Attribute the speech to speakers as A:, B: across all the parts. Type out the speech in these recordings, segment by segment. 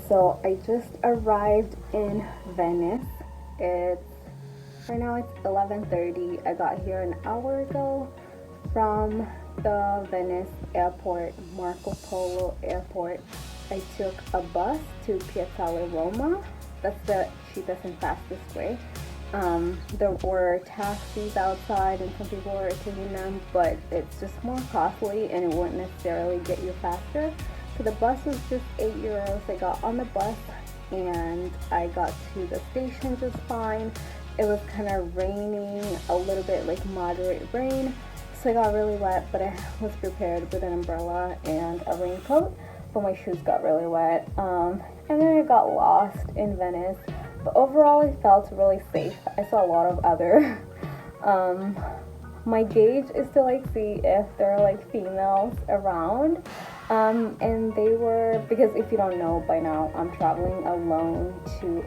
A: So I just arrived in Venice. Right now it's 11:30. I got here an hour ago from the Venice airport, Marco Polo airport. I took a bus to Piazzale Roma. That's the cheapest and fastest way. There were taxis outside and some people were taking them, but it's just more costly and it wouldn't necessarily get you faster. So the bus was just €8. I got on the bus and I got to the station just fine. It was kind of raining, a little bit like moderate rain, so I got really wet, but I was prepared with an umbrella and a raincoat, but my shoes got really wet. And then I got lost in Venice, but overall I felt really safe. I saw a lot of other my gauge is to like see if there are like females around, and they were, because if you don't know by now, I'm traveling alone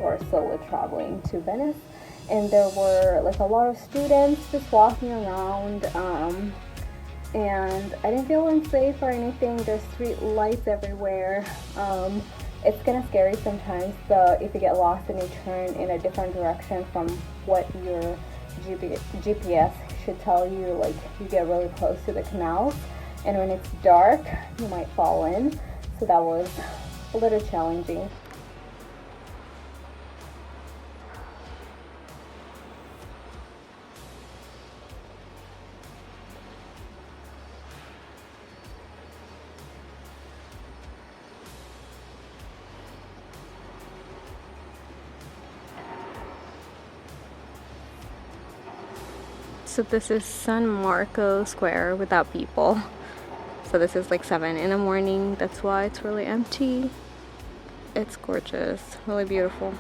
A: or solo traveling to Venice, and there were like a lot of students just walking around, and I didn't feel unsafe or anything. There's street lights everywhere. It's kind of scary sometimes if you get lost and you turn in a different direction from what your GPS should tell you, like you get really close to the canals, and when it's dark you might fall in, so that was a little challenging. So this is San Marco Square without people. So this is like 7 in the morning. That's why it's really empty. It's gorgeous, really beautiful.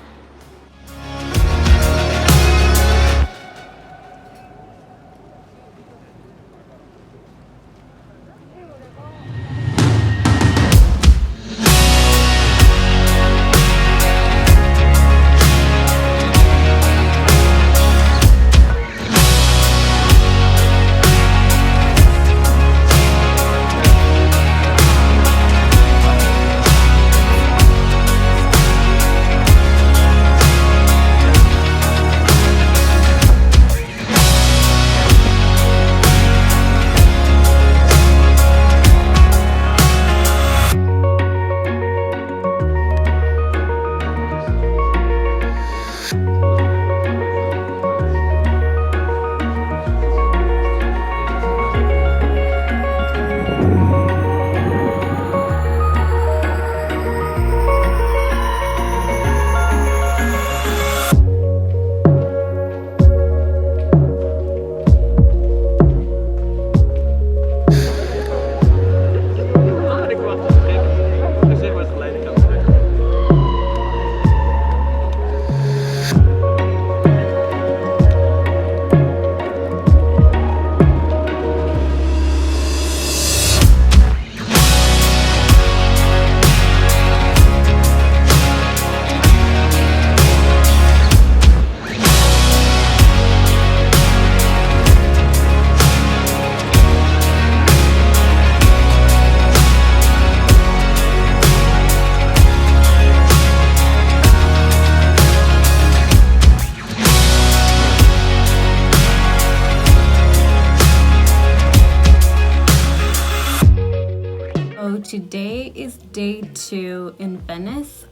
A: Today is day 2 in Venice.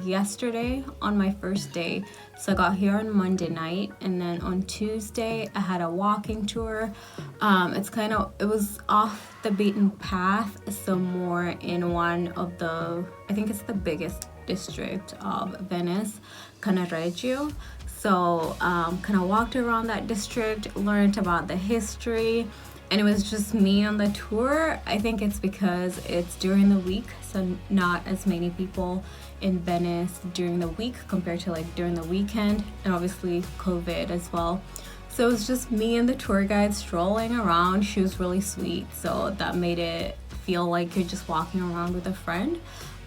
A: Yesterday on my first day, so I got here on Monday night, and then on Tuesday I had a walking tour. It was off the beaten path, so more in one of I think it's the biggest district of Venice, Cannaregio. So kind of walked around that district, learned about the history,
B: and it was just me on the tour. I think it's because it's during the week, so not as many people in Venice during the week compared to like during the weekend, and obviously COVID as well. So it was just me and the tour guide strolling around. She was really sweet, so that made it feel like you're just walking around with a friend.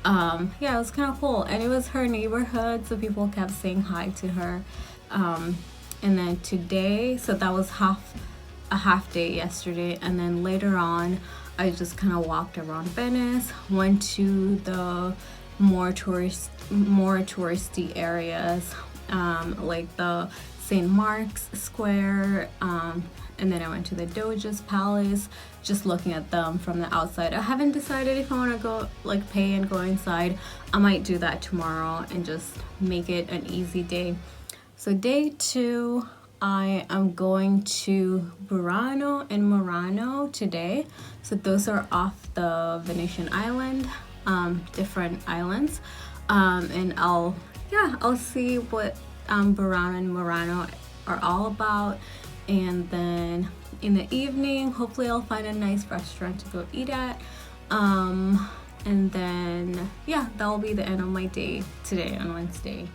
B: Yeah, it was kind of cool, and it was her neighborhood, so people kept saying hi to her. And then today, so that was a half day yesterday, and then later on I just kind of walked around Venice, went to the more touristy areas, like the St. Mark's Square, and then I went to the Doge's Palace, just looking at them from the outside. I haven't decided if I want to go like pay and go inside. I might do that tomorrow and just make it an easy day. So day 2, I am going to Burano and Murano today. So those are off the Venetian island, different islands. And I'll see what Burano and Murano are all about. And then in the evening, hopefully I'll find a nice restaurant to go eat at. And then, yeah, that'll be the end of my day today on Wednesday.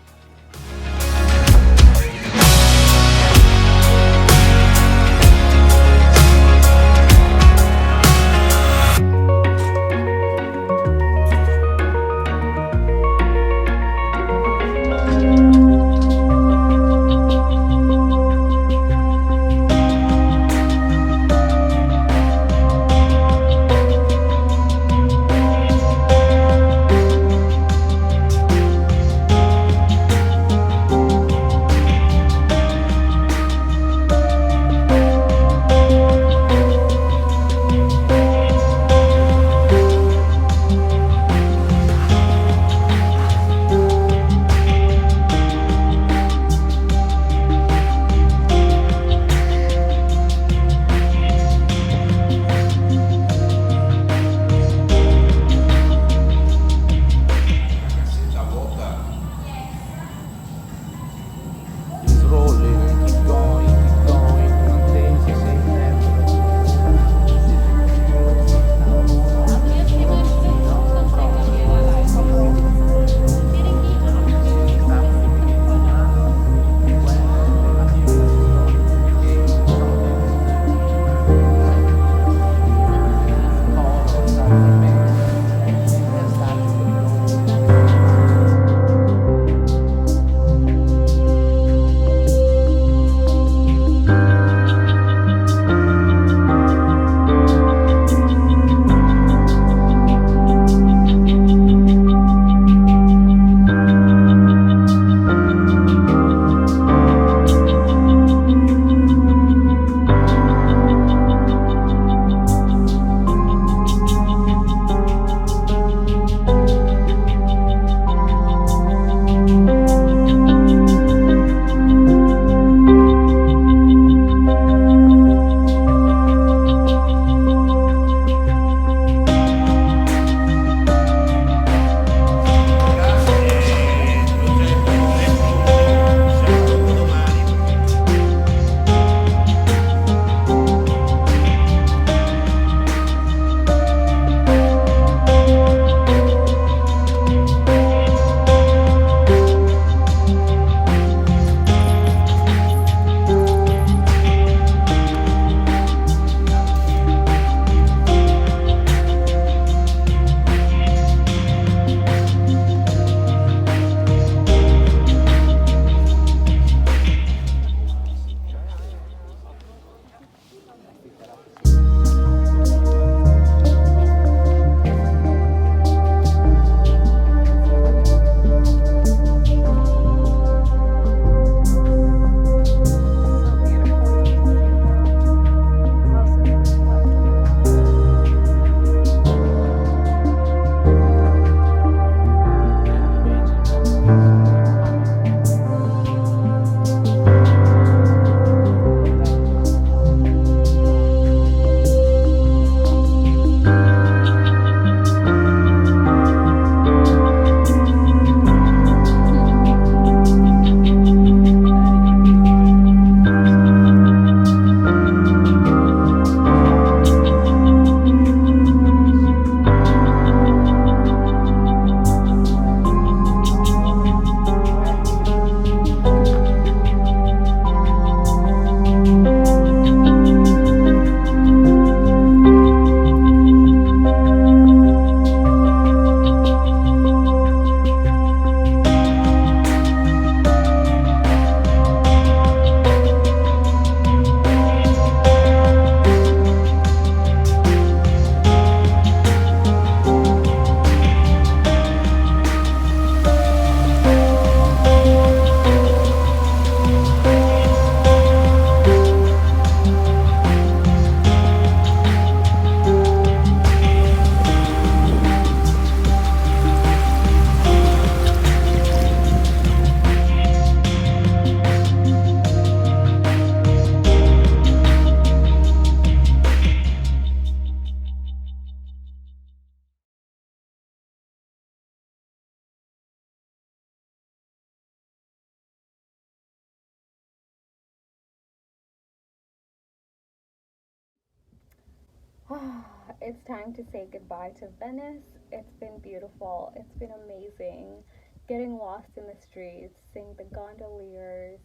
A: It's time to say goodbye to Venice. It's been beautiful. It's been amazing. Getting lost in the streets, seeing the gondoliers,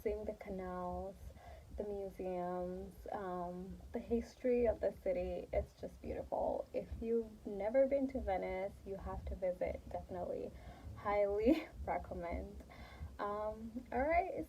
A: seeing the canals, the museums, the history of the city. It's just beautiful. If you've never been to Venice, you have to visit. Definitely, highly recommend. All right.